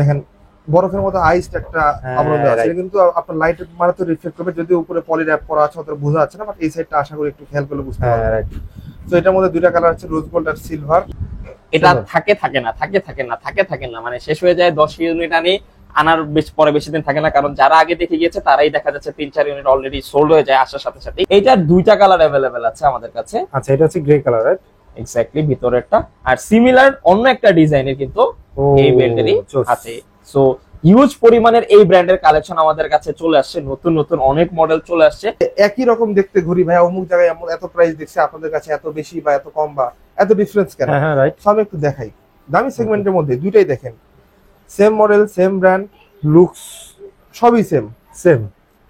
দেখেন বরফের মতো আইস একটা আবরণ দেওয়া আছে, কিন্তু আপনার লাইটের মানে তো রিফ্লেক্ট করবে, যদি উপরে পলি র‍্যাপ করা আছে অতটা বোঝা যাচ্ছে না, বাট এই সাইডটা আশা করি একটু খেয়াল করলে বুঝতে পারবেন। তো এটার মধ্যে দুইটা কালার আছে, রোজ গোল্ড আর সিলভার। এটা থাকে না মানে শেষ হয়ে যায় 10 ইউনিট আনার বেশি দিন থাকে না, কারণ যারা আগে দেখে গিয়েছে তারাই দেখা যাচ্ছে 3-4 ইউনিট অলরেডি সোল্ড হয়ে যায় আসার সাথে সাথে। এইটার দুইটা কালার अवेलेबल আছে আমাদের কাছে। আচ্ছা, এটা হচ্ছে grey colour, right? Exactly, ভিতরেরটা। Are similar অন্য একটা ডিজাইনের কিন্তু এই বেল্টেরই আছে। সো হিউজ পরিমাণের এই ব্র্যান্ডের কালেকশন আমাদের কাছে চলে আসছে, নতুন নতুন অনেক মডেল চলে আসছে। একই রকম দেখতে ঘড়ি ভাই, অমুক জায়গায় এমন এত প্রাইস দেখছে, আপনাদের কাছে এত বেশি বা এত কম বা এত ডিফারেন্স কেন? হ্যাঁ রাইট, সব একটু দেখাই। দামি সেগমেন্টের মধ্যে দুইটাই দেখেন, same model, same brand, looks সবই সেম,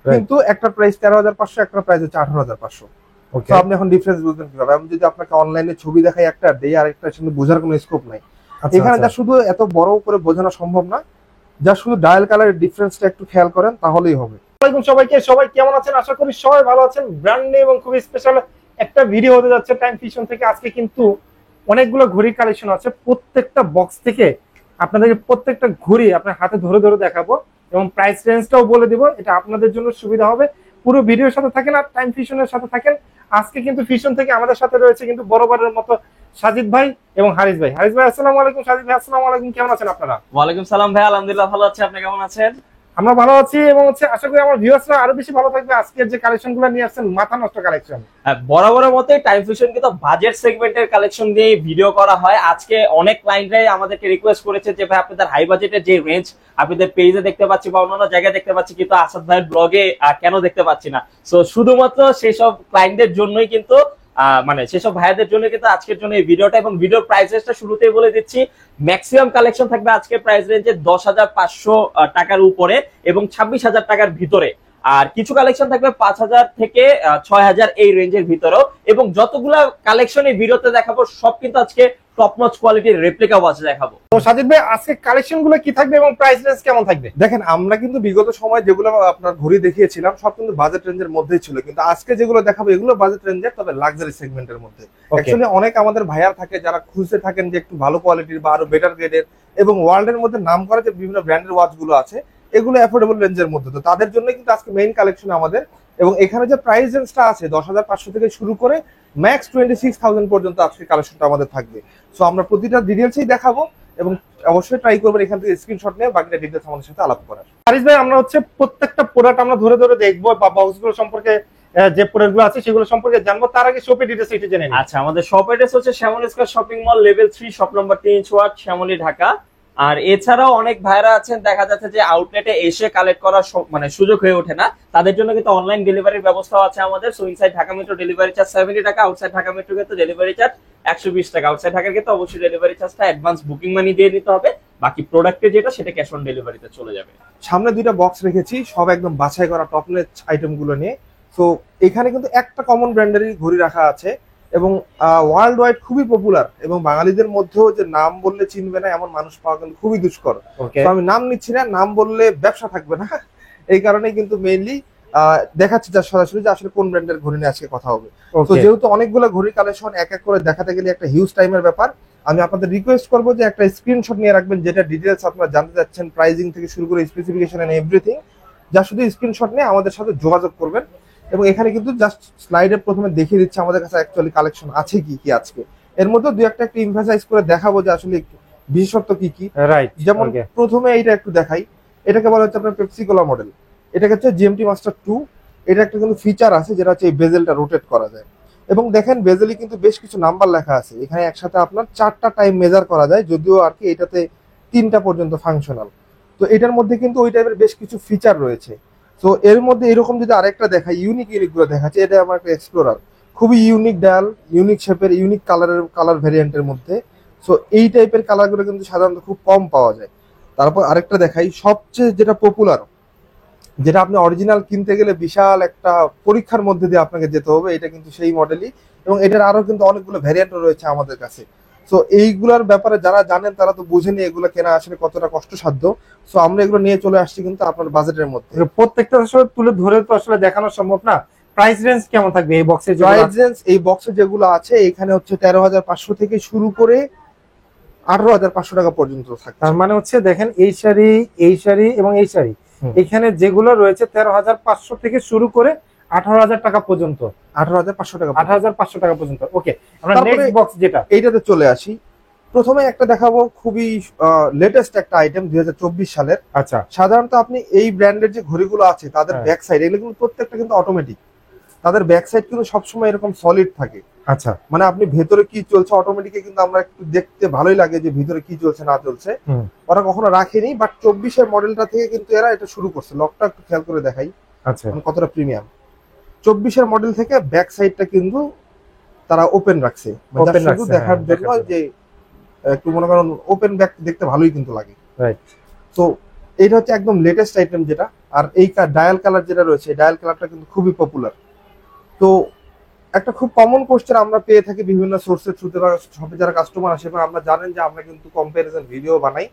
কিন্তু একটা প্রাইস 13,500, একটা প্রাইস হচ্ছে 18,500। তো আপনি এখন ডিফারেন্স বুঝবেন কিভাবে? আমি যদি আপনাকে অনলাইনে ছবি দেখাই একটা, দেই আরেকটা, সেটা বোঝার কোনো স্কোপ নাই। এখানে যা শুধু এত বড় করে বোঝানো সম্ভব না, যা শুধু ডায়াল কালারের ডিফারেন্সটা একটু খেয়াল করেন তাহলেই হবে। আসসালামু আলাইকুম সবাই কেমন আছেন? আশা করি সবাই ভালো আছেন। ব্র্যান্ড নিউ এবং খুবই স্পেশাল একটা ভিডিও হতে যাচ্ছে টাইম ফিশন থেকে। আজকে কিন্তু অনেকগুলো ঘড়ির কালেকশন আছে, প্রত্যেকটা বক্স থেকে আপনাদেরকে প্রত্যেকটা ঘড়ি আপনার হাতে ধরে ধরে দেখাবো এবং প্রাইস রেঞ্জটাও বলে দিব। এটা আপনাদের জন্য সুবিধা হবে। পুরো ভিডিওর সাথে থাকেন আর টাইম ফিশনের সাথে থাকেন। আজকে কিন্তু ফিশন থেকে আমাদের সাথে রয়েছে কিন্তু বরাবরের মতো সাজিদ ভাই এবং হারিস ভাই। হারিস ভাই আসসালামু আলাইকুম, সাজিদ ভাই আসসালামু আলাইকুম, কেমন আছেন আপনারা? ওয়ালাইকুম সালাম ভাই, আলহামদুলিল্লাহ ভালো আছি, আপনি কেমন আছেন? আমরা ভালো আছি এবং আশা করি আমার ভিউয়ার্সরা আরো বেশি ভালো থাকবে। আজকের যে কালেকশনগুলো নিয়ে আসছেন মাথা নষ্ট কালেকশন। বরাবরের মতো টাইম ফিশন কিন্তু বাজেট সেগমেন্টের কালেকশন দিয়ে ভিডিও করা হয়। আজকে অনেক ক্লায়েন্টরাই আমাদেরকে রিকোয়েস্ট করেছে যে ভাই আপনাদের হাই বাজেটের যে রেঞ্জ আপনাদের পেজে দেখতে পাচ্ছি বা অন্যান্য জায়গায় দেখতে পাচ্ছি, কিন্তু আসাদ ভাইয়ের ব্লগে কেন দেখতে পাচ্ছি না। সো শুধুমাত্র সেই সব ক্লায়েন্টদের জন্যই কিন্তু মানে সেসব ভাইয়াদের জন্য কিন্তু আজকের জন্য এই ভিডিওটা। এবং ভিডিওর প্রাইস রেঞ্জটা শুরুতেই বলে দিচ্ছি, ম্যাক্সিমাম কালেকশন থাকবে আজকের প্রাইস রেঞ্জে 10,500 টাকার উপরে এবং 26,000 টাকার ভিতরে। আর কিছু কালেকশন থাকবে 5,000 থেকে 6,000 এই রেঞ্জের ভিতরেও। এবং যতগুলা কালেকশন এই ভিডিওতে দেখাবো সব কিন্তু আজকে টপ নচ কোয়ালিটির রেপ্লিকা ওয়াচ দেখাবো। তো সাজিদ ভাই আজকে কালেকশনগুলো কি থাকবে এবং প্রাইস রেঞ্জ কেমন থাকবে? দেখেন, আমরা কিন্তু বিগত সময় যেগুলো আপনার ঘড়ি দেখিয়েছিলাম সব কিন্তু বাজেট রেঞ্জের মধ্যেই ছিল, কিন্তু আজকে যেগুলো দেখাবো এগুলো বাজেট রেঞ্জের, তবে লাক্সারি সেগমেন্টের মধ্যে। অ্যাকচুয়ালি অনেক আমাদের ভাইয়ার থাকে যারা খুঁজতে থাকেন যে একটু ভালো কোয়ালিটির বা আরো বেটার গ্রেডের এবং ওয়ার্ল্ডের মধ্যে নাম করা যে বিভিন্ন ব্র্যান্ডের ওয়াচ গুলো আছে এগুলো অ্যাফোর্ডেবল রেঞ্জের মধ্যে। তো তাদের জন্য কিন্তু আজকে মেইন কালেকশন আমাদের। এবং এখানে যে প্রাইস রেঞ্জটা আছে 10,500 থেকে শুরু করে ম্যাক্স 26,000 পর্যন্ত আজকে কালেকশনটা আমাদের থাকবে। সো আমরা প্রতিটা ডিটেলসই দেখাবো এবং অবশ্যই ট্রাই করবেন এখান থেকে স্ক্রিনশট নিয়ে বাকিটা ডিটেলস আমাদের সাথে আলাপ করার। হারিস ভাই আমরা প্রত্যেকটা প্রোডাক্ট আমরা ধরে ধরে দেখবো বা বক্সগুলো সম্পর্কে যে প্রোডাক্টগুলো আছে সেগুলো সম্পর্কে জানবো। তার আগে শপের ডিটেইলস একটু জেনে নিই। আচ্ছা, আমাদের শপ অ্যাড্রেস হচ্ছে Shyamoli square shopping mall, level 3, shop number 3 ওয়াট, শ্যামলী, ঢাকা। আর এছাড়াও অনেক ভাইরা আছেন দেখা যাচ্ছে যে আউটলেটে এসে কালেক্ট করার মানে সুযোগ হয়ে ওঠে না, তাদের জন্য কিন্তু অনলাইন ডেলিভারির ব্যবস্থাও আছে আমাদের। So inside Dhaka metro delivery charge 70 টাকা, আউটসাইড ঢাকা মেট্রো ক্ষেত্রে ডেলিভারি চার্জ 120 টাকা। আউটসাইড ঢাকার ক্ষেত্রে অবশ্যই ডেলিভারি চার্জটা অ্যাডভান্স বুকিং মানি দিয়ে দিতে হবে, বাকি প্রোডাক্টের যেটা সেটা ক্যাশ অন ডেলিভারিতে চলে যাবে। সামনে দুইটা বক্স রেখেছি, সব একদম বাছাই করা টপ নচ আইটেম গুলো নিয়ে। তো এখানে কিন্তু একটা কমন ব্র্যান্ডেরই ঘড়ি রাখা আছে এবং ওয়ার্ল্ড ওয়াইড খুবই পপুলার, এবং বাঙালিদের মধ্যেও যে নাম বললে চিনবে না এমন মানুষ পাওয়া কিন্তু খুবই দুষ্কর। তো আমি নাম নিচ্ছি না, নাম বললে ব্যবসা থাকবে না, এই কারণে কিন্তু মেইনলি দেখাচ্ছি যা সরাসরি যে আসলে কোন ব্র্যান্ডের ঘড়ি নিয়ে আজকে কথা হবে। তো যেহেতু অনেকগুলো ঘড়ি কালেকশন এক এক করে দেখাতে গেলে একটা হিউজ টাইমের ব্যাপার, আমি আপনাদের রিকোয়েস্ট করবো যে একটা স্ক্রিনশট নিয়ে রাখবেন, যেটা ডিটেলস আপনারা জানতে চাচ্ছেন, প্রাইজিং থেকে শুরু করে স্পেসিফিকেশন এন্ড এভরিথিং। যা শুধু স্ক্রিনশট নিয়ে আমাদের সাথে যোগাযোগ করবেন। এবং এখানে কিন্তু জাস্ট স্লাইডে প্রথমে দেখিয়ে দিচ্ছে আমাদের কাছে অ্যাকচুয়ালি কালেকশন আছে কি কি আজকে। এর মধ্যে দুই একটা এমফাসাইজ করে দেখাবো যে আসলে বিশেষত্ব কি কি। রাইট, যেমন প্রথমে এইটা একটু দেখাই, এটাকে বলা হচ্ছে আপনার পেপসিকোলা মডেল। এটাকে হচ্ছে জিএমটি মাস্টার 2। এটা একটা কিন্তু ফিচার আছে যেটা হচ্ছে এই বেজেলটা রোটেট করা যায়। এবং দেখেন বেজেলে কিন্তু বেশ কিছু নাম্বার লেখা আছে, এখানে একসাথে আপনার 4টা টাইম মেজার করা যায়, যদিও আর কি এটাতে 3টা পর্যন্ত ফাংশনাল। তো এটার মধ্যে কিন্তু ওই টাইপের বেশ কিছু ফিচার রয়েছে। তো এর মধ্যে এরকম যদি আরেকটা দেখাই, ইউনিক গুলো দেখাচ্ছে, এটা আমার একটা এক্সপ্লোরার, খুবই ইউনিক ডায়াল, ইউনিক শেপের, ইউনিক কালার ভ্যারিয়েন্টের মধ্যে। সো এই টাইপের কালারগুলো কিন্তু সাধারণত খুব কম পাওয়া যায়। তারপর আরেকটা দেখাই, সবচেয়ে যেটা পপুলার, যেটা আপনি অরিজিনাল কিনতে গেলে বিশাল একটা পরীক্ষার মধ্যে দিয়ে আপনাকে যেতে হবে, এটা কিন্তু সেই মডেলই। এবং এটার আরো কিন্তু অনেকগুলো ভ্যারিয়েন্টও রয়েছে আমাদের কাছে। সো এইগুলোর ব্যাপারে যারা জানেন তারা তো বুঝেনি এগুলো কেনা আসলে কতটা কষ্টসাধ্য। সো আমরা এগুলো নিয়ে চলে আসছি কিন্তু আপনার বাজেটের মধ্যে। প্রত্যেকটা আসলে তুলে ধরে তো আসলে দেখানো সম্ভব না। প্রাইস রেঞ্জ কেমন থাকবে এই বক্সে? প্রাইস রেঞ্জ এই বক্সে যেগুলো আছে এখানে হচ্ছে 13,500 থেকে শুরু করে 18,500 টাকা পর্যন্ত থাকছে। তার মানে হচ্ছে দেখেন এই শাড়ি এবং এই শাড়ি এখানে যেগুলো রয়েছে 13,500 থেকে শুরু করে 18,000 টাকা পর্যন্ত। 18,500 টাকা 18,500 টাকা পর্যন্ত। ওকে, আমরা তারপরে নেক্সট বক্স যেটা এইটাতে চলে আসি। প্রথমে একটা দেখাবো খুবই লেটেস্ট একটা আইটেম 2024 সালের। আচ্ছা সাধারণত আপনি এই ব্র্যান্ডের যে ঘড়িগুলো আছে তাদের হ্যাঁ। ব্যাক সাইড এগুলো কিন্তু প্রত্যেকটা কিন্তু অটোমেটিক, তাদের ব্যাক সাইড কিন্তু সবসময় এরকম সলিড থাকে। আচ্ছা মানে আপনি ভেতরে কি চলছে অটোমেটিকে কিন্তু আমরা একটু দেখতে ভালোই লাগে যে ভিতরে কি চলছে না চলছে। হুম। ওরা কখনো রাখেনি, বাট 24-এর মডেলটা থেকে কিন্তু এরা এটা শুরু করছে। লকটা একটু খেয়াল করে দেখাই আচ্ছা মানে কতটা প্রিমিয়াম। 24-এর মডেল থেকে ব্যাক সাইডটা কিন্তু তারা ওপেন রাখছে, মানে Open শুধু রাখছে, দেখার হ্যাঁ, জন্য দেখার জন্য। যে একটু মনে করেন ওপেন ব্যাক দেখতে ভালোই কিন্তু লাগে। রাইট। তো এটা হচ্ছে একদম লেটেস্ট আইটেম যেটা। আর এই ডায়াল কালার যেটা রয়েছে, ডায়াল কালারটা কিন্তু খুবই পপুলার। তো একটা খুব কমন কোশ্চেন আমরা পেয়ে থাকি বিভিন্ন সোর্সের থ্রুতে বা শপে যারা কাস্টমার আসে, এবং আমরা জানেন যে আমরা কিন্তু কম্পারিজন ভিডিও বানাই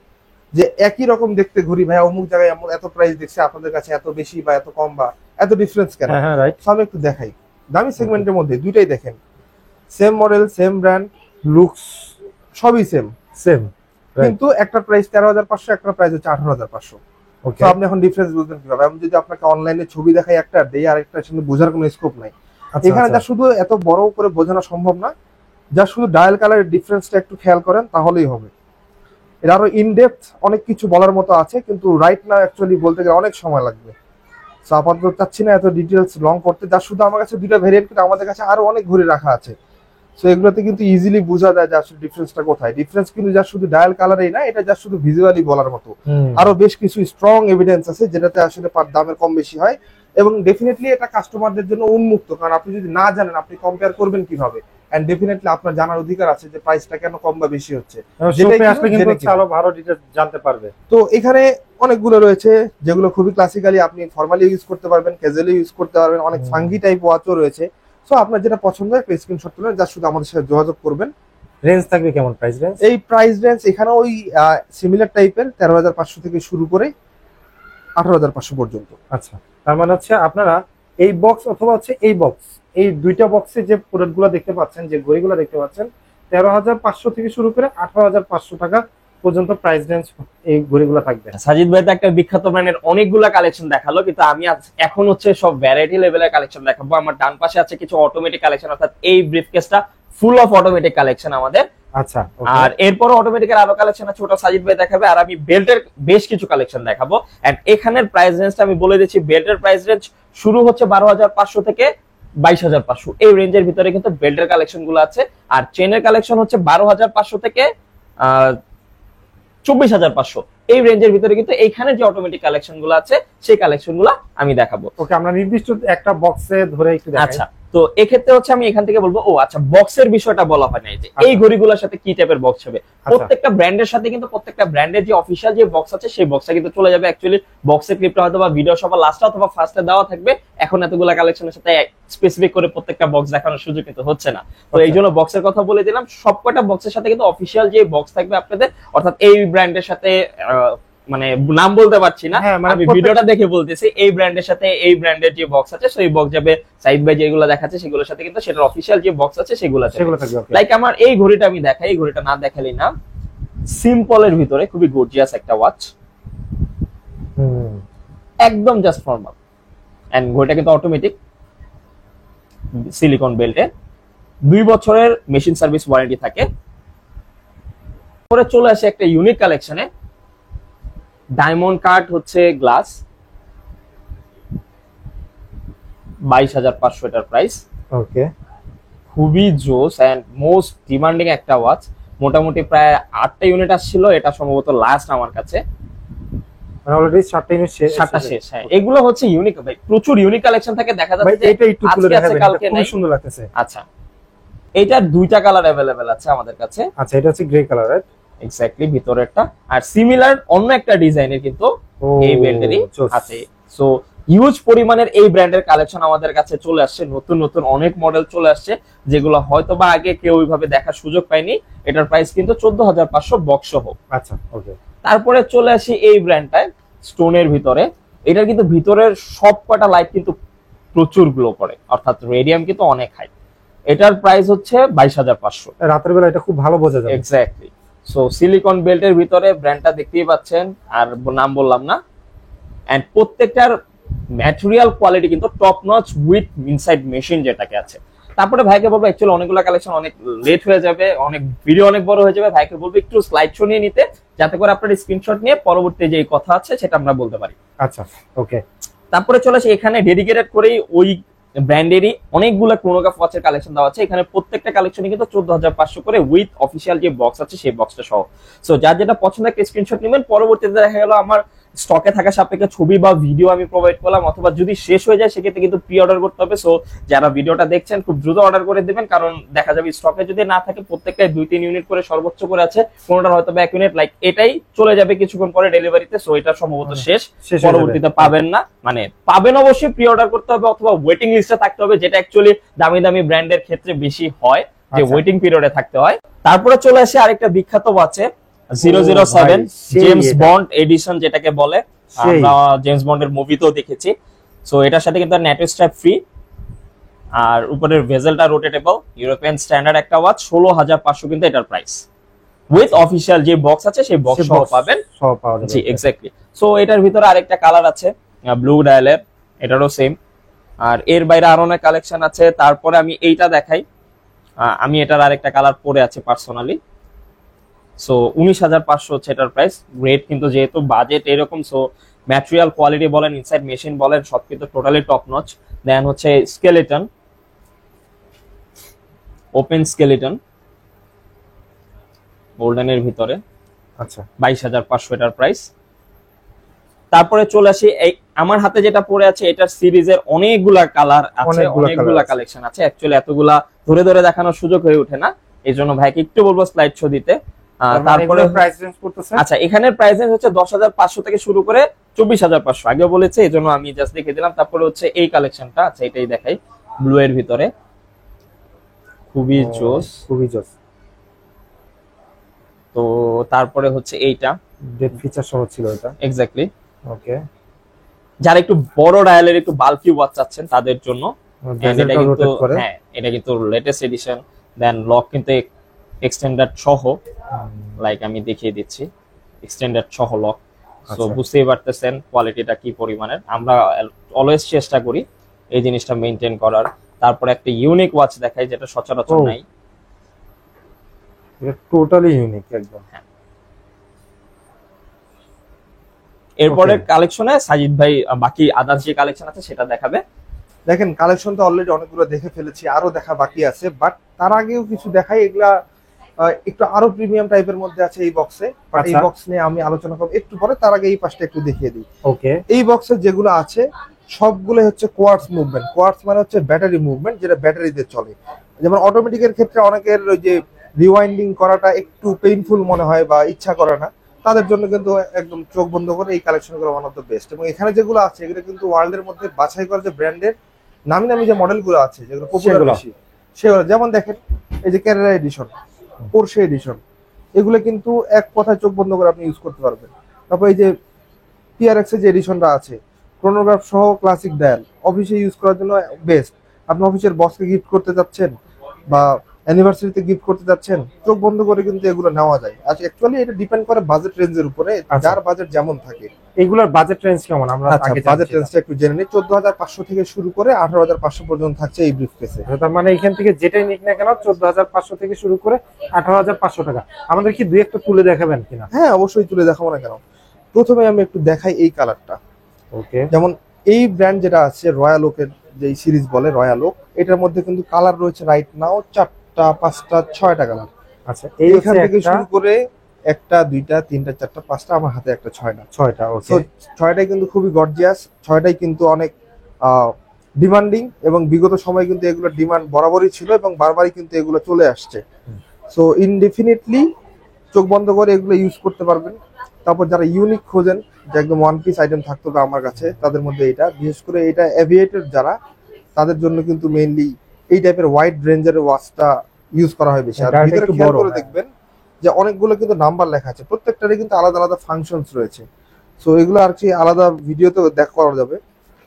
যে একই রকম দেখতে ঘড়ি ভাই অমুক জায়গায় এমন এত প্রাইস দেখছে, আপনাদের কাছে এত বেশি বা এত কম বা এত ডিফারেন্স কেন। হ্যাঁ হ্যাঁ রাইট। সব একটু দেখাই। দামি সেগমেন্টের মধ্যে দুইটাই দেখেন, same model same brand looks সবই সেম, সেম কিন্তু একটা প্রাইস 13,500, একটা প্রাইস হচ্ছে 18,500। ওকে। তো আপনি এখন ডিফারেন্স বুঝবেন কিভাবে? আমি যদি আপনাকে অনলাইনে ছবি দেখাই একটা দেই আর একটা সাথে বোঝার কোনো স্কোপ নাই। আচ্ছা, এখানে আচ্ছা। যা শুধু এত বড় করে বোঝানো সম্ভব না, যা শুধু ডায়াল কালারের ডিফারেন্সটা একটু খেয়াল করেন তাহলেই হবে। এর আরো ইনডেপথ অনেক কিছু বলার মতো আছে, কিন্তু রাইট নাও অ্যাকচুয়ালি বলতে গেলে অনেক সময় লাগবে। সো আপাতত চাচ্ছি না এত ডিটেলস লং করতে। যা শুধু আমার কাছে দুইটা ভেরিয়েন্ট, কিন্তু আমাদের কাছে আরো অনেক ঘড়ি রাখা আছে। সো এগুলোতে কিন্তু ইজিলি বোঝা যায় যে আসলে ডিফারেন্সটা কোথায়। ডিফারেন্স কিন্তু যা শুধু ডায়াল কালারেই না, এটা যা শুধু ভিজুয়ালি বলার মতো। হুম। আরো বেশ কিছু স্ট্রং এভিডেন্স আছে যেটাতে আসলে দামের কম বেশি হয়, এবং ডেফিনেটলি এটা কাস্টমারদের জন্য উন্মুক্ত। কারণ আপনি যদি না জানেন আপনি কম্পেয়ার করবেন কিভাবে, এন্ড ডেফিনেটলি আপনার জানার অধিকার আছে যে প্রাইসটা কেন কম বা বেশি হচ্ছে। যেটাই শপে আসলে কিনুন, কিন্তু জেনে হচ্ছে কিনুন। আরো ভালো ডিটেইলস জানতে পারবে। তো এখানে অনেকগুলো রয়েছে যেগুলো খুবই ক্লাসিক্যালি আপনি ফর্মালি ইউজ করতে পারবেন, ক্যাজুয়ালি ইউজ করতে পারবেন। অনেক ফাঙ্গি টাইপ ওয়াচও রয়েছে। সো আপনার যেটা পছন্দ হয় একটা স্ক্রিনশট তুলে যা শুধু আমাদের সাথে যোগাযোগ করবেন। রেঞ্জ থাকবে কেমন প্রাইস রেঞ্জ? এই প্রাইস রেঞ্জ এখানে ওই সিমিলার টাইপের 13,500 থেকে শুরু করে 18,500 পর্যন্ত। আচ্ছা, তার মানে হচ্ছে আপনারা এই বক্স অথবা হচ্ছে এই বক্স, এই দুইটা বক্সে যে প্রোডাক্টগুলো দেখতে পাচ্ছেন, যে ঘড়িগুলো দেখতে পাচ্ছেন, 13,500 থেকে শুরু করে 18,500 টাকা পর্যন্ত প্রাইস রেঞ্জ এই ঘড়িগুলো থাকবে। সাজিদ ভাই তো একটা বিখ্যাত ব্র্যান্ডের অনেকগুলা কালেকশন দেখালো, কিন্তু আমি এখন হচ্ছে সব ভ্যারাইটি লেভেলের কালেকশন দেখাবো। আমার ডান পাশে আছে কিছু অটোমেটিক কালেকশন, অর্থাৎ এই ব্রিফকেসটা ফুল অফ অটোমেটিক কালেকশন আমাদের। আচ্ছা, আর এরপর অটোমেটিকের আরো কালেকশন আছে, ওটা সাজিদ ভাই দেখাবে। আর আমি বেল্টের বেশ কিছু কালেকশন দেখাবো। এন্ড এখানের প্রাইস রেঞ্জটা আমি বলে দিচ্ছি। বেল্টের প্রাইস রেঞ্জ শুরু হচ্ছে 12,500 থেকে 22,500, এই রেঞ্জের ভিতরে কিন্তু বেল্টের কালেকশন গুলো আছে। আর চেনের কালেকশন হচ্ছে 12,500 থেকে 24,500, এই রেঞ্জের ভিতরে কিন্তু এইখানে যে অটোমেটিক কালেকশন গুলো আছে সেই কালেকশন গুলো আমি দেখাবো। ওকে, আমরা নির্দিষ্ট একটা বক্সে ধরে একটু দেখাই। আচ্ছা, তো এক্ষেত্রে হচ্ছে আমি এখান থেকে বলবো, আচ্ছা বক্সের বিষয়টা বলা হয় নাই যে এই আচ্ছা। ঘড়িগুলোর সাথে কি টাইপের বক্স হবে। প্রত্যেকটা ব্র্যান্ডের সাথে কিন্তু প্রত্যেকটা ব্র্যান্ডের যে অফিশিয়াল যে বক্স আছে সেই বক্সটা কিন্তু চলে যাবে। অ্যাকচুয়ালি বক্সের ক্লিপটা হয়তো বা ভিডিও সবার লাস্টে অথবা ফার্স্টে দেওয়া থাকবে। এখন এতগুলা কালেকশনের সাথে স্পেসিফিক করে প্রত্যেকটা বক্স দেখানোর সুযোগ কিন্তু হচ্ছে না। তো এই জন্য বক্সের কথা বলে দিলাম। সবকটা বক্সের সাথে কিন্তু অফিশিয়াল যে বক্স থাকবে আপনাদের, অর্থাৎ এই ব্র্যান্ডের সাথে মানে নাম বলতে পারছি না, হ্যাঁ, মানে আমি ভিডিওটা দেখে বলতেছি, এই ব্র্যান্ডের সাথে এই ব্র্যান্ডের যে বক্স আছে সেই বক্স যাবে। সাইড বাই যেগুলো দেখাচ্ছে সেগুলোর সাথে কিন্তু সেটার অফিশিয়াল যে বক্স আছে সেগুলো থাকবে। লাইক আমার এই ঘড়িটা আমি দেখাই, এই ঘড়িটা না দেখালি না। সিম্পলের ভিতরে খুবই গর্জিয়াস একটা ওয়াচ, একদম জাস্ট ফর্মাল। এন্ড ঘড়িটা কিন্তু অটোমেটিক, সিলিকন বেল্টে, 2 বছরের মেশিন সার্ভিস ওয়ারেন্টি থাকে। পরে চলে আসে একটা ইউনিক কালেকশনে, ডায়মন্ড কাট হচ্ছে গ্লাস, 22,500 এটার প্রাইস। ওকে, খুবই জোস এন্ড মোস্ট ডিমান্ডিং একটা ওয়াচ। মোটামুটি প্রায় 8টা ইউনিট আসছিল, এটা সম্ভবত লাস্ট আমার কাছে। মানে অলরেডি 7টা ইউনিট শেষ। 7টা শেষ, হ্যাঁ। এগুলো হচ্ছে ইউনিক ভাই, প্রচুর ইউনিক কালেকশন থাকে। দেখা ভাই যাচ্ছে যে এটা একটু খুলে আজকে আছে দেখাবেন, কালকে এটা নাই। খুব সুন্দর লাগতেছে। আচ্ছা, এটার 2টা কালার अवेलेबल আছে আমাদের কাছে। আচ্ছা, এটা হচ্ছে grey colour, right? Exactly, ভিতরেরটা। Are similar অন্য একটা ডিজাইনের কিন্তু এই বেল্টেরই আছে। সো হিউজ পরিমাণের এই ব্র্যান্ডের কালেকশন আমাদের কাছে চলে আসছে। নতুন নতুন অনেক মডেল চলে আসছে যেগুলো হয়তো বা আগে কেউ ওইভাবে দেখার সুযোগ পায়নি। এটার প্রাইস কিন্তু 14,500 বক্স সহ। আচ্ছা, ওকে। তারপরে চলে আসি এই ব্র্যান্ডটায়, স্টোনের ভিতরে। এটার কিন্তু ভিতরের সব কটা লাইট কিন্তু প্রচুর গ্লো করে, অর্থাৎ রেডিয়াম কিন্তু অনেক হাই। এটার প্রাইস হচ্ছে 22,500। রাতের বেলা এটা খুব ভালো বোঝা যায়। এক্স্যাক্টলি। সো সিলিকন বেল্টের ভিতরে ব্র্যান্ডটা দেখতেই পাচ্ছেন, আর নাম বললাম না। এন্ড প্রত্যেকটার ম্যাটেরিয়াল কোয়ালিটি কিন্তু top notch with inside machine যেটাকে আছে। তারপরে ভাইকে বলবো, অ্যাকচুয়ালি অনেকগুলো কালেকশন অনেক লেট হয়ে যাবে, অনেক ভিডিও অনেক বড় হয়ে যাবে, ভাইকে বলবো একটু স্লাইড শো নিয়ে নিতে, যাতে করে আপনার স্ক্রিনশট নিয়ে পরবর্তী যে কথা আছে সেটা আমরা বলতে পারি। আচ্ছা ওকে। তারপরে চলে আসে এখানে ডেডিকেটেড করেই ওই ব্র্যান্ডেরই অনেকগুলো ক্রোনোগ্রাফ ওয়াচের কালেকশন দেওয়া আছে। এখানে প্রত্যেকটা কালেকশনে কিন্তু 14,500 করে উইথ অফিসিয়াল যে বক্স আছে সেই বক্সটা সহ। সো যার যেটা পছন্দ একটা স্ক্রিনশট নেবেন, পরবর্তীতে দেখা গেল আমার স্টকে থাকা সাপেক্ষে ছবি বা ভিডিও আমি প্রোভাইড করলাম, অথবা যদি শেষ হয়ে যায় সেক্ষেত্রে কিন্তু প্রি অর্ডার করতে হবে। সো যারা ভিডিওটা দেখছেন খুব দ্রুত অর্ডার করে দেবেন, কারণ দেখা যাবে স্টকে যদি না থাকে প্রত্যেকটাই 2-3 ইউনিট করে সর্বোচ্চ করে আছে, কোনোটার হয়তো 1 ইউনিট, লাইক এটাই চলে যাবে কিছুক্ষণ পরে ডেলিভারিতে। সো এটা সম্ভবত শেষ, শেষ হয়ে পরবর্তীতে যাবে। পাবেন না, মানে পাবেন অবশ্যই, প্রি অর্ডার করতে হবে অথবা ওয়েটিং লিস্টে থাকতে হবে, যেটা অ্যাকচুয়ালি দামি দামি ব্র্যান্ডের ক্ষেত্রে বেশি হয়, যে আচ্ছা। ওয়েটিং পিরিয়ডে থাকতে হয়। তারপরে চলে আসে আরেকটা বিখ্যাত ওয়াচে 007 সেই জেমস এটা। বন্ড এডিশন যেটাকে বলে, সেই। আমরা জেমস বন্ডের মুভিতেও দেখেছি। সো এটার সাথে কিন্তু নেটো স্ট্র্যাপ ফ্রি, আর উপরের ভেজেলটা রোটেটেবল, ইউরোপিয়ান স্ট্যান্ডার্ড একটা ওয়াচ, 16,500 কিন্তু এটার প্রাইস, উইথ অফিসিয়াল যে বক্স আছে সেই বক্স সে সহ box পাবেন। সহ পাওয়া যাবে। জি এক্স্যাক্টলি। সো এটার ভিতরে আরেকটা কালার আছে ব্লু ডায়ালের, এটারও সেম, আর এর বাইরে আরো অনেক কালেকশন আছে। তারপরে আমি এইটা দেখাই, আমি এটার আরেকটা কালার পরে আছে পার্সোনালি। সো 19,500 হচ্ছে এটার প্রাইস। রেট কিন্তু যেহেতু বাজেট এরকম, সো ম্যাটেরিয়াল কোয়ালিটি বলেন, ইনসাইড মেশিন বলেন, সব কিন্তু টোটালি টপ নচ। দেন হচ্ছে স্কেলেটন, ওপেন স্কেলেটন গোল্ডেনের ভিতরে, আচ্ছা 22,500 এটার প্রাইস। তারপরে চলে আসি এই আমার হাতে যেটা পড়ে আছে, এটার সিরিজের অনেকগুলা কালার আছে, অনেকগুলা অনেকগুলা colour আছে। কালেকশন আছে। অ্যাকচুয়ালি এতগুলা ধরে ধরে দেখানোর সুযোগ হয়ে ওঠে না, এই জন্য ভাইকে একটু বলবো স্লাইড শো দিতে। তারপরে প্রাইস রেঞ্জ করতেছে। আচ্ছা, এখানের প্রাইস হচ্ছে 10,500 থেকে শুরু করে 24,500 আগে বলেছে, এই জন্য আমি জাস্ট দেখে দিলাম। তারপরে হচ্ছে এই কালেকশনটা, আচ্ছা এটাই দেখাই, ব্লু এর ভিতরে, খুবই জোস। খুবই জোস। তো তারপরে হচ্ছে এইটা, ডেট ফিচার সহ ছিল এটা। এক্স্যাক্টলি, ওকে। যারা একটু বড় ডায়ালের একটু বাল্কি ওয়াচ চাচ্ছেন তাদের জন্য। And এটা বেজেলটা কিন্তু রোটেট করে। হ্যাঁ, এটা কিন্তু লেটেস্ট এডিশন। দেন লক কিন্তু এক্সটেন্ডার সহ, লাইক আমি দেখিয়ে দিচ্ছি, এক্সটেন্ডার সহ লক। সো আচ্ছা। বুঝতেই পারতেছেন কোয়ালিটিটা কি পরিমাণের। আমরা অলওয়েজ চেষ্টা করি এই জিনিসটা মেইনটেইন করার। তারপরে একটা ইউনিক ওয়াচ দেখাই, যেটা সচরাচর ও। নাই। এটা টোটালি ইউনিক একদম। এরপরে Okay. কালেকশনে সাজিদ ভাই বাকি আদার্স যে কালেকশন আছে সেটা দেখাবে। দেখেন কালেকশন তো অলরেডি অনেকগুলো দেখে ফেলেছি, আরো দেখা বাকি আছে, বাট তার আগেও কিছু দেখাই। এগুলা একটু আরো প্রিমিয়াম টাইপের মধ্যে আছে এই বক্সে, বাট এই আচ্ছা। বক্স নিয়ে আমি আলোচনা করব একটু পরে। তার আগে এই পাশটা একটু দেখিয়ে দিই। ওকে। এই বক্সে যেগুলো আছে সবগুলো হচ্ছে কোয়ার্টজ মুভমেন্ট। কোয়ার্টজ মানে হচ্ছে ব্যাটারি মুভমেন্ট, যেটা ব্যাটারিতে চলে। যেমন অটোমেটিকের ক্ষেত্রে অনেকের ওই যে রিওয়াইন্ডিং করাটা একটু পেইনফুল মনে হয় বা ইচ্ছা করে না, তাদের জন্য কিন্তু একদম চোখ বন্ধ করে এই কালেকশনগুলো ওয়ান অফ দ্য বেস্ট। এবং এখানে যেগুলো আছে এগুলো কিন্তু ওয়ার্ল্ডের মধ্যে বাছাই করা যে ব্র্যান্ডের নামি নামি যে মডেলগুলো আছে যেগুলো পপুলার সেগুলো। বেশি, সেগুলো যেমন দেখেন এই যে ক্যারেরা এডিশন, পোরশে এডিশন, এগুলো কিন্তু এক কথায় চোখ বন্ধ করে আপনি ইউজ করতে পারবেন। তারপর এই যে পিআরএক্স এর যে এডিশনটা আছে, ক্রোনোগ্রাফ সহ ক্লাসিক ডায়াল, অফিসে ইউজ করার জন্য বেস্ট। আপনি অফিসের বসকে গিফট করতে যাচ্ছেন বা অ্যানিভার্সারিতে গিফট করতে যাচ্ছেন, চোখ বন্ধ করে কিন্তু এগুলো নেওয়া যায়। আচ্ছা, অ্যাকচুয়ালি এটা ডিপেন্ড করে বাজেট রেঞ্জের উপরে, আচ্ছা। যার বাজেট যেমন থাকে। এগুলোর বাজেট রেঞ্জ কেমন আমরা আচ্ছা, আগে বাজেট জানছি না। রেঞ্জটা একটু জেনে নিই। 14,500 থেকে শুরু করে 18,500 পর্যন্ত থাকছে এই ব্রিফকেসে। তার মানে এখান থেকে যেটাই নিক না কেন 14,500 থেকে শুরু করে 18,500 টাকা। আমাদের কি দুই একটা তুলে দেখাবেন কিনা? হ্যাঁ, অবশ্যই তুলে দেখাবো না কেন। প্রথমে আমি একটু দেখাই এই কালারটা। ওকে। যেমন এই ব্র্যান্ড যেটা আছে রয়্যাল ওকের যে সিরিজ বলে রয়্যাল ওক, এটার মধ্যে কিন্তু কালার রয়েছে রাইট নাও 4টা 5টা 6টা কালার। আচ্ছা, এই এইখান হচ্ছে থেকে একটা শুরু করে 1টা 2টা 3টা 4টা 5টা, আমার হাতে একটা 6টা। 6টা। তো ওকে। 6টাই কিন্তু খুবই গর্জিয়াস, 6টাই কিন্তু অনেক ডিমান্ডিং, এবং বিগত সময় কিন্তু এগুলো ডিমান্ড বরাবরই ছিল এবং বারবারই কিন্তু এগুলো চলে আসছে। সো ইনডেফিনিটলি চোখ বন্ধ করে এগুলো ইউজ করতে পারবেন। তারপর যারা ইউনিক খোঁজেন যে একদম ওয়ান পিস আইটেম থাকতে হবে আমার কাছে, তাদের মধ্যে এটা, বিশেষ করে এটা এভিয়েটর যারা, তাদের জন্য কিন্তু মেইনলি এই টাইপের ওয়াইড রেঞ্জের ওয়াচটা ইউজ করা হয় বেশি। আর ডায়ালটা ভিতরে একটু খেয়াল বড়, করে হ্যাঁ। দেখবেন যে অনেকগুলো কিন্তু নাম্বার লেখা আছে, প্রত্যেকটারই কিন্তু আলাদা আলাদা ফাংশনস রয়েছে। সো এগুলো আর কি আলাদা ভিডিওতে দেখা করা যাবে।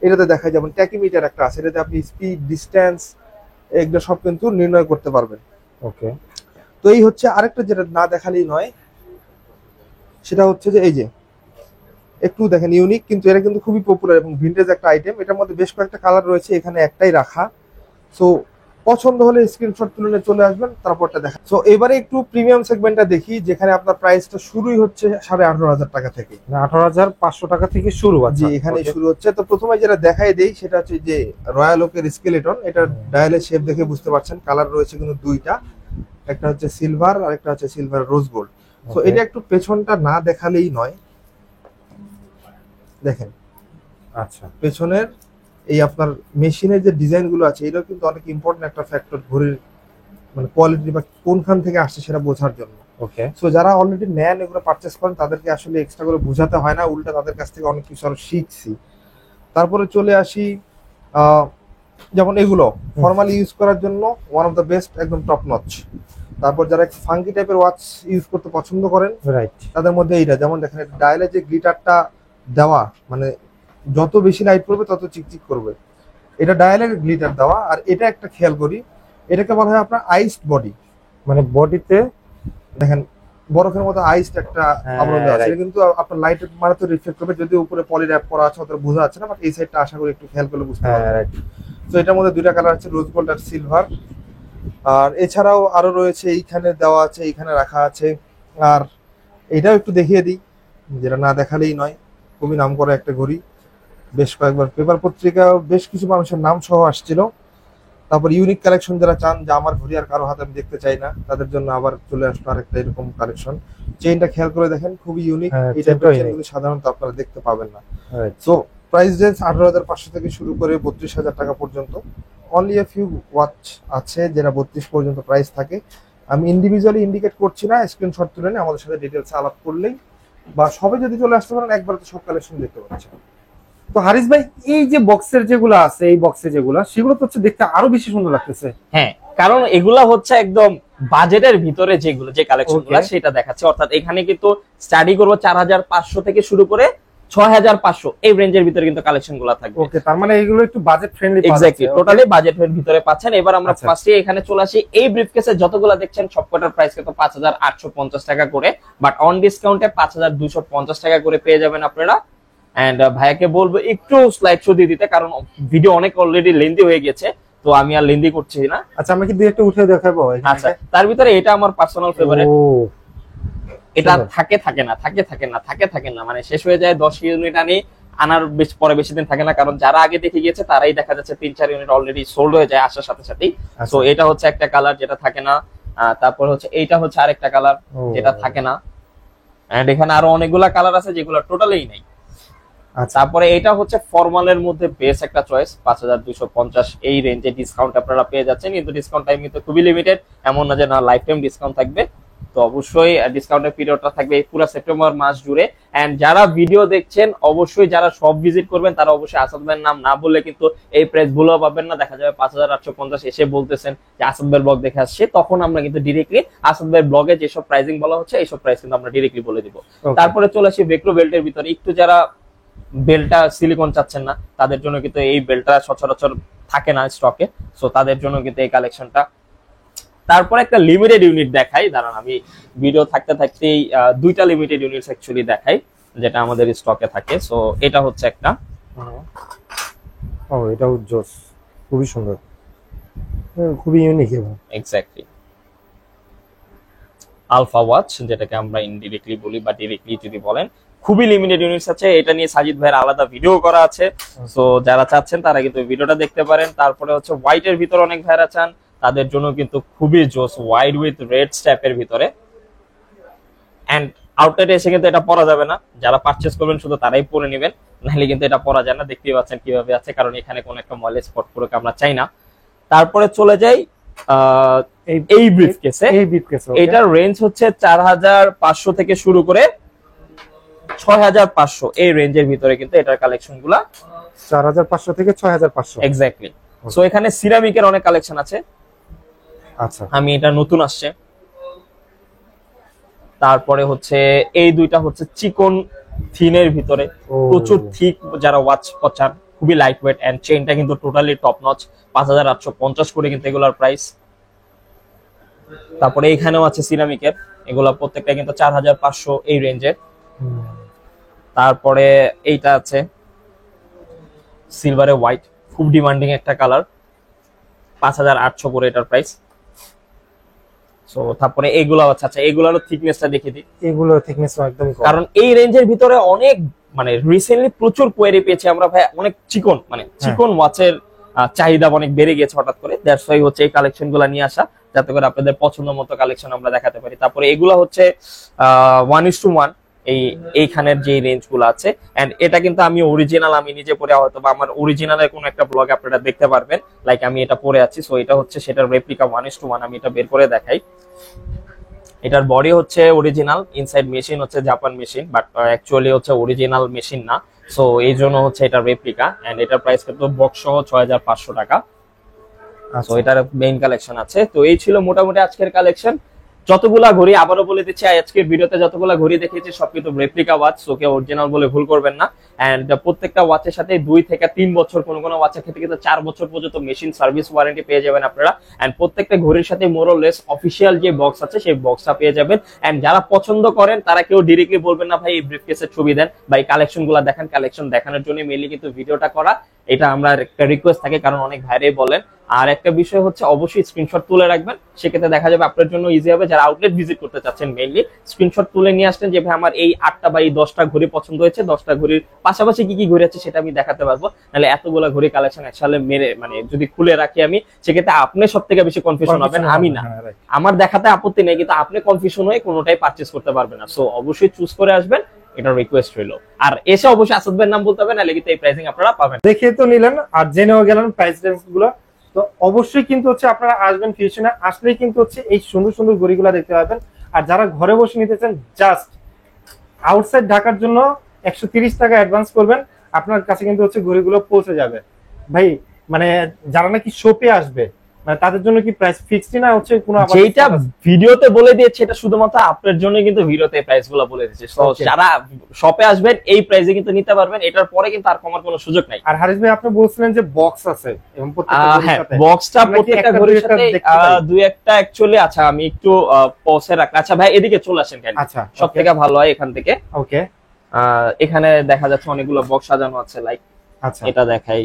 এটাতে দেখা যায় যেমন ট্যাকিমিটার একটা আছে, এটাতে আপনি স্পিড, ডিস্টেন্স এগুলো সব কিন্তু নির্ণয় করতে পারবেন। ওকে। তো এই হচ্ছে আরেকটা যেটা না দেখালেই নয়, সেটা হচ্ছে যে এই যে একটু দেখেন ইউনিক, কিন্তু এটা কিন্তু খুবই পপুলার এবং ভিন্টেজ একটা আইটেম। এটার মধ্যে বেশ কয়েকটা কালার রয়েছে, এখানে একটাই রাখা। সো পছন্দ হলে স্ক্রিনশট তুলে নিয়ে চলে আসবেন, তারপরটা দেখা। সো এবারে একটু প্রিমিয়াম সেগমেন্টটা দেখি, যেখানে আপনার প্রাইসটা শুরুই হচ্ছে 18,500 টাকা থেকে। 18,500 টাকা থেকে শুরু আছে, জি এখানে শুরু হচ্ছে। তো প্রথমে যেটা দেখাই দেই সেটা হচ্ছে যে রয়্যাল ওকের স্কেলেটন। এটা ডায়ালের শেপ দেখে বুঝতে পারছেন, কালার রয়েছে কিন্তু দুইটা, একটা হচ্ছে সিলভার আর একটা হচ্ছে সিলভার রোজ গোল্ড। তো এটা একটু পেছনটা না দেখালেই নয়, দেখেন। আচ্ছা, পেছনের এই আপনার মেশিনের যে ডিজাইন গুলো আছে, এটাও কিন্তু অনেক ইম্পর্টেন্ট একটা ফ্যাক্টর ঘড়ির মানে কোয়ালিটি বা কোনখান থেকে আসছে সেটা বোঝার জন্য। ওকে। সো যারা অলরেডি নেন এগুলো পারচেস করেন, তাদেরকে আসলে এক্সট্রা করে বোঝাতে হয় না, উল্টা তাদের কাছ থেকে অনেক কিছু আরো শিখছি। তারপরে চলে আসি যেমন এগুলো ফর্মালি ইউজ করার জন্য ওয়ান অফ দ্য বেস্ট, একদম টপ নচ। তারপর যারা একটু ফাঙ্কি টাইপের ওয়াচ ইউজ করতে পছন্দ করেন, রাইট, তাদের মধ্যে এইটা, যেমন দেখেন ডায়ালে যে গ্লিটারটা দেওয়া, মানে যত বেশি লাইট পড়বে তত চিকচিক করবে, এটা ডায়ালের গ্লিটার দেওয়া। আর এটা একটা খেয়াল করি, এটাকে বলা হয় আপনার আইসড বডি, মানে বডিতে দেখেন বরফের মতো আইসড একটা হ্যাঁ, আবরণ দেওয়া আছে। right. এটা কিন্তু আপনার লাইটের মানে তো রিফ্লেক্ট করবে, যদি উপরে পলি র‍্যাপ করা আছে অতটা বোঝা যাচ্ছে না, বাট এই সাইডটা আশা করি একটু খেয়াল করলে বুঝতে হ্যাঁ, পারবেন। রাইট। তো এটার মধ্যে দুইটা কালার আছে, রোজ গোল্ড আর সিলভার। আর এছাড়াও আরো রয়েছে, এইখানে দেওয়া আছে, এইখানে রাখা আছে। আর এটাও একটু দেখিয়ে দিই, যেটা না দেখালেই নয়, খুবই নাম করা একটা ঘড়ি, বেশ কয়েকবার পেপার পত্রিকা বেশ কিছু মানুষের নাম সহ আসছিল। তারপর ইউনিক কালেকশন যারা চান যে আমার ঘড়ি আর কারো হাতে আমি দেখতে চাই না, তাদের জন্য আবার চলে আসলো আরেকটা এরকম কালেকশন। চেইনটা খেয়াল করে দেখেন, খুবই ইউনিক, হ্যাঁ, এই চেইনটাও টাইপের unique। চেইনগুলো সাধারণত আপনারা দেখতে পাবেন না। রাইট। সো প্রাইস রেঞ্জ 18,500 থেকে শুরু করে 32,000 টাকা পর্যন্ত। অনলি এ ফিউ ওয়াচ আছে যেটা 32 পর্যন্ত প্রাইস থাকে। আমি ইন্ডিভিজুয়ালি ইন্ডিকেট করছি না, স্ক্রিনশট তুলে নিয়ে আমাদের সাথে ডিটেলস আলাপ করলেই, বা সবে যদি চলে আসতে পারেন একবার তো সব কালেকশন দেখতে পাচ্ছেন। তো হারিস ভাই, এই যে বক্সের যেগুলো আছে, এই বক্সে যেগুলো, সেগুলো তো হচ্ছে দেখতে আরো বেশি সুন্দর লাগতেছে। হ্যাঁ, কারণ এগুলা হচ্ছে একদম বাজেটের ভিতরে যেগুলো যে কালেকশন গুলা Okay. সেটা দেখাচ্ছে। অর্থাৎ এখানে কিন্তু স্টাডি করবো 4,500 থেকে শুরু করে 6,500 এই রেঞ্জের ভিতরে কিন্তু কালেকশন গুলা থাকবে। ওকে, তার মানে এগুলো একটু বাজেট ফ্রেন্ডলি। এক্স্যাক্টলি, টোটালি বাজেটের ভিতরে পাচ্ছেন। এবার আমরা আচ্ছা। ফার্স্টে এখানে চলে আসি, এই ব্রিফকেসে যতগুলা দেখছেন সবকটার প্রাইস কিন্তু 5,850 টাকা করে, বাট অন ডিসকাউন্টে 5,250 টাকা করে পেয়ে যাবেন আপনারা। এন্ড ভাইয়াকে বলবো একটু স্লাইড শো দিয়ে দিতে, কারণ ভিডিও অনেক অলরেডি লেন্দি হয়ে গেছে, তো আমি আর লেন্দি করছি না। আচ্ছা, আমরা কি দুই একটা উঠে দেখাবো এখানে? আচ্ছা, তার ভিতরে এটা আমার পার্সোনাল ফেভারিট। ও, এটা সুন্দর। থাকে না, মানে শেষ হয়ে যায়। 10 ইউনিট আনি, আনার পরে বেশি দিন থাকে না, কারণ যারা আগে দেখে গিয়েছে তারাই দেখা যাচ্ছে 3-4 ইউনিট অলরেডি সোল্ড হয়ে যায় আসার সাথে সাথেই। আচ্ছা। সো এটা হচ্ছে একটা কালার যেটা থাকে না। তারপর হচ্ছে এইটা হচ্ছে আরেকটা কালার ও। যেটা থাকে না। এন্ড এখানে আরো অনেকগুলা কালার আছে যেগুলো টোটালি নাই। আচ্ছা, তারপরে এটা হচ্ছে ফর্মালের মধ্যে বেস্ট একটা চয়েস, 5,250 এই রেঞ্জে ডিসকাউন্ট আপনারা পেয়ে যাচ্ছেন। কিন্তু ডিসকাউন্ট টাইম কিন্তু খুবই লিমিটেড, এমন না যে না লাইফ টাইম ডিসকাউন্ট থাকবে। তো অবশ্যই ডিসকাউন্টের পিরিয়ডটা থাকবে পুরো সেপ্টেম্বর মাস জুড়ে। এন্ড যারা ভিডিও দেখছেন, অবশ্যই যারা সব ভিজিট করবেন তারা অবশ্যই আসাদ ভাইয়ের নাম না বললে কিন্তু এই প্রাইস ভুলেও পাবেন না। দেখা যাবে 5,850 এসে বলতেছেন যে আসাদ ভাইয়ের ব্লগ দেখে আসছে, তখন আমরা কিন্তু ডিরেক্টলি আসাদ ভাইয়ের ব্লগে যেসব প্রাইসিং বলা হচ্ছে এইসব প্রাইস কিন্তু আমরা ডিরেক্টলি বলে দিব। Okay. তারপরে চলে আসি ভেক্রো বেল্টের ভিতরে। একটু যারা বেলটা সিলিকন চাচ্ছেন না, তাদের জন্য কিন্তু এই বেলটা সচরাচর থাকে না স্টকে, সো তাদের জন্য কিন্তু এই কালেকশনটা। তারপর একটা লিমিটেড ইউনিট দেখাই, দাঁড়ান আমি ভিডিও থাকতে থাকতেই দুইটা লিমিটেড ইউনিটস অ্যাকচুয়ালি দেখাই যেটা আমাদের স্টকে থাকে। সো এটা হচ্ছে একটা, ও এটাও জোস, খুবই সুন্দর, খুবই ইউনিক। এবং এক্স্যাক্টলি আলফা ওয়াচ, যেটাকে আমরা ইনডিরেক্টলি বলি বা ডিরেক্টলি যদি বলেন, খুবই লিমিটেড ইউনিটস আছে। এটা নিয়ে সাজিদ ভাইয়ের আলাদা ভিডিও করা আছে, সো যারা চাচ্ছেন তারা কিন্তু ভিডিওটা দেখতে পারেন। তারপরে হচ্ছে হোয়াইটের ভিতর অনেক ভাইরা চান, তাদের জন্য কিন্তু খুবই জোস হোয়াইট উইথ রেড স্ট্যাপের ভিতরে। এন্ড আউটলেটে এসে কিন্তু এটা পরা যাবে না, যারা পারচেজ করবেন শুধু তারাই পরে নেবেন, নাহলে কিন্তু এটা পরা যায় না। দেখতেই পাচ্ছেন কিভাবে আছে, কারণ এখানে কোনো একটা ময়লা স্পট পুরোকে আমরা চাই না। তারপরে চলে যাই এই ব্রিফকেসে। এই ব্রিফকেস, এটার রেঞ্জ হচ্ছে 4,500 থেকে শুরু করে 6,500 এই রেঞ্জের ভিতরে কিন্তু এটার কালেকশন গুলা। 4,500 থেকে 6,500। এক্স্যাক্টলি। সো এখানে সিরামিকের অনেক কালেকশন আছে। আচ্ছা, আমি এটা নতুন আসছে। তারপরে হচ্ছে এই দুইটা হচ্ছে চিকন থিনের ভিতরে, ও। প্রচুর থিক যারা ওয়াচ পচার, খুবই লাইট ওয়েট। এন্ড চেইনটা কিন্তু টোটালি টপ নচ, 5,850 করে কিন্তু এগুলোর প্রাইস। তারপরে এইখানেও আছে সিরামিকের, এগুলা প্রত্যেকটা কিন্তু 4,500 এই রেঞ্জের। তারপরে এইটা আছে সিলভারে হোয়াইট, খুব ডিমান্ডিং একটা কালার, 5800 করে এটার প্রাইস। সো তারপরে এগুলো আছে, আচ্ছা এগুলোর থিকনেসটা দেখিয়ে দিই, এগুলো থিকনেস একদম কম। কারণ এই রেঞ্জের ভিতরে অনেক মানে রিসেন্টলি প্রচুর কোয়েরি পেয়েছি আমরা ভাই, অনেক চিকন মানে চিকন ওয়াচের চাহিদা অনেক বেড়ে গেছে হঠাৎ করে, দ্যাটস ওয়াই হচ্ছে এই কালেকশন গুলা নিয়ে আসা, যাতে করে আপনাদের পছন্দ মতো কালেকশন আমরা দেখাতে পারি। তারপরে এগুলো হচ্ছে 1:1 এইখানের যে রেঞ্জ গুলো আছে, এন্ড এটা কিন্তু আমি অরিজিনাল আমি নিজে পরে, হয়তো বা আমার অরিজিনালের কোন একটা ব্লগে আপনারা দেখতে পারবেন, লাইক আমি এটা পরে আছি। সো এটা হচ্ছে সেটার রেপ্লিকা 1:1, আমি এটা বের করে দেখাই। এটার বডি হচ্ছে অরিজিনাল, ইনসাইড মেশিন হচ্ছে জাপান মেশিন, বাট অ্যাকচুয়ালি হচ্ছে অরিজিনাল মেশিন না। সো এই জন্য হচ্ছে এটা রেপ্লিকা, এন্ড এটার প্রাইস কিন্তু বক্স সহ 6500 টাকা। সো এটার মেইন কালেকশন আছে। তো এই ছিল মোটামুটি আজকের কালেকশন। যতগুলা ঘড়ি আবারও বলে দিচ্ছি, আজকের ভিডিওতে যতগুলা ঘড়ি দেখিয়েছি সব কিন্তু রেপ্লিকা ওয়াচ, সো কেউ অরিজিনাল বলে ভুল করবেন না। এন্ড প্রত্যেকটা ওয়াচের সাথে 2 থেকে 3 বছর, কোন কোন ওয়াচের ক্ষেত্রে কিন্তু 4 বছর পর্যন্ত মেশিন সার্ভিস ওয়ারেন্টি পেয়ে যাবেন আপনারা। এন্ড প্রত্যেকটা ঘড়ির সাথে মোরলেস অফিসিয়াল যে বক্স আছে সেই বক্সটা পেয়ে যাবেন। এন্ড যারা পছন্দ করেন তারা কেউ ডিরেক্টলি বলবেন না ভাই এই ব্রিফকেসের ছবি দেন বা এই কালেকশন গুলা দেখেন, কালেকশন দেখানোর জন্য মেইনলি কিন্তু ভিডিওটা করা, এটা আমরা একটা রিকোয়েস্ট থাকে, কারণ অনেক ভাইরাই বলেন। আর একটা বিষয় হচ্ছে অবশ্যই স্ক্রিনশট তুলে রাখবেন, সেক্ষেত্রে দেখা যাবে আপনার জন্য ইজি হবে। যারা আউটলেট ভিজিট করতে চাচ্ছেন মেইনলি স্ক্রিনশট তুলে নিয়ে আসলেন যে ভাই আমার এই 8টা বা এই 10টা ঘড়ি পছন্দ হয়েছে, 10টা ঘড়ির পাশাপাশি কি কি ঘড়ি আছে সেটা আমি দেখাতে পারবো। নাহলে এতগুলা ঘড়ি কালেকশন একসাথে মেরে মানে যদি খুলে রাখি আমি, সেক্ষেত্রে আপনি সব থেকে বেশি কনফিউশন হবেন, আমি না। আমার দেখাতে আপত্তি নেই, কিন্তু আপনি কনফিউশন হয়ে কোনোটাই পারচেজ করতে পারবেন না। সো অবশ্যই চুজ করে আসবেন, এটা রিকোয়েস্ট রইলো। আর এসে অবশ্যই আসাদ ভাইয়ের নাম বলতে হবে, নাহলে কিন্তু এই প্রাইসিং আপনারা পাবেন। দেখে তো নিলেন আর জেনেও গেলেন প্রাইস রেঞ্জ গুলো, তো অবশ্যই কিন্তু হচ্ছে আপনারা আসবেন ফিউশনে, আসলেই কিন্তু হচ্ছে এই সুন্দর সুন্দর ঘড়িগুলো দেখতে পাবেন। আর যারা ঘরে বসে নিতে চান, জাস্ট আউটসাইড ঢাকার জন্য 130 টাকা অ্যাডভান্স করবেন, আপনার কাছে কিন্তু হচ্ছে ঘড়িগুলো পৌঁছে যাবে। ভাই মানে যারা নাকি শপে আসবে, মানে তাদের জন্য কি প্রাইস ফিক্সড না হচ্ছে কোনো যেটা ভিডিওতে বলে দিয়েছে এটা শুধুমাত্র আপনার জন্য, কিন্তু ভিডিওতে প্রাইস গুলো বলে দিয়েছে। তো যারা শপে আসবেন এই প্রাইসে কিন্তু নিতে পারবেন, এটার পরে কিন্তু আর কমার কোনো সুযোগ নাই। আর হারিস ভাই আপনি বলছিলেন যে বক্স আছে এবং বক্সটা প্রত্যেকটা ঘড়ির সাথে দুই একটা অ্যাকচুয়ালি, আচ্ছা আমি একটু পৌঁছে রাখলাম। আচ্ছা ভাই এদিকে চলে আসেন কেন, আচ্ছা সব থেকে ভালো হয় এখান থেকে। ওকে, এখানে দেখা যাচ্ছে অনেকগুলো বক্স সাজানো আছে, লাইক আচ্ছা এটা দেখাই।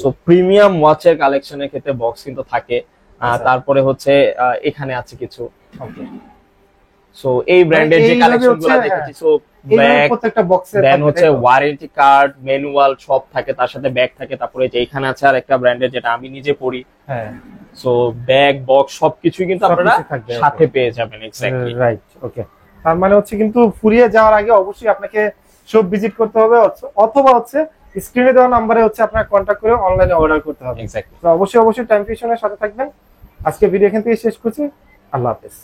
সো প্রিমিয়াম ওয়াচের কালেকশনের ক্ষেত্রে বক্স কিন্তু থাকে। তারপরে হচ্ছে এখানে আছে কিছু, ওকে। সো এই ব্র্যান্ডের যে কালেকশনগুলো দেখেছি, সো ব্যাগ, প্রত্যেকটা বক্সে দেন হচ্ছে ওয়ারেন্টি কার্ড, ম্যানুয়াল সব থাকে, তার সাথে ব্যাগ থাকে। তারপরে যে এখানে আছে আর একটা ব্র্যান্ডের যেটা আমি নিজে পড়ি, হ্যাঁ। সো ব্যাগ বক্স সবকিছু কিন্তু আপনারা সাথে পেয়ে যাবেন। এক্স্যাক্টলি রাইট, ওকে। তার মানে হচ্ছে কিন্তু ফুরিয়ে যাওয়ার আগে অবশ্যই আপনাকে শপ ভিজিট করতে হবে, অথবা হচ্ছে স্ক্রিনে দেওয়া নম্বরে হচ্ছে আপনার কন্টাক্ট করে অনলাইনে অর্ডার করতে হবে। এক্স্যাক্টলি। তো অবশ্যই টাইম ফিউশনের সাথে থাকবেন। আজকে ভিডিও এখান থেকে শেষ করছি। আল্লাহ হাফেজ।